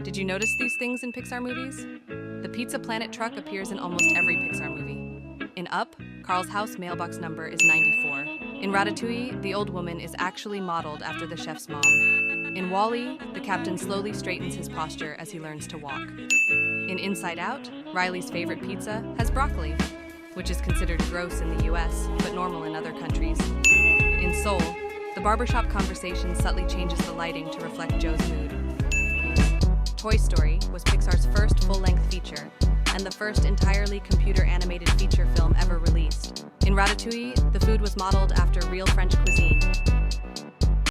Did you notice these things in Pixar movies? The Pizza Planet truck appears in almost every Pixar movie. In Up, Carl's house mailbox number is 94. In Ratatouille, the old woman is actually modeled after the chef's mom. In Wall-E, the captain slowly straightens his posture as he learns to walk. In Inside Out, Riley's favorite pizza has broccoli, which is considered gross in the US, but normal in other countries. In Soul, the barbershop conversation subtly changes the lighting to reflect Joe's mood. Toy Story was Pixar's first full-length feature, and the first entirely computer-animated feature film ever released. In Ratatouille, the food was modeled after real French cuisine.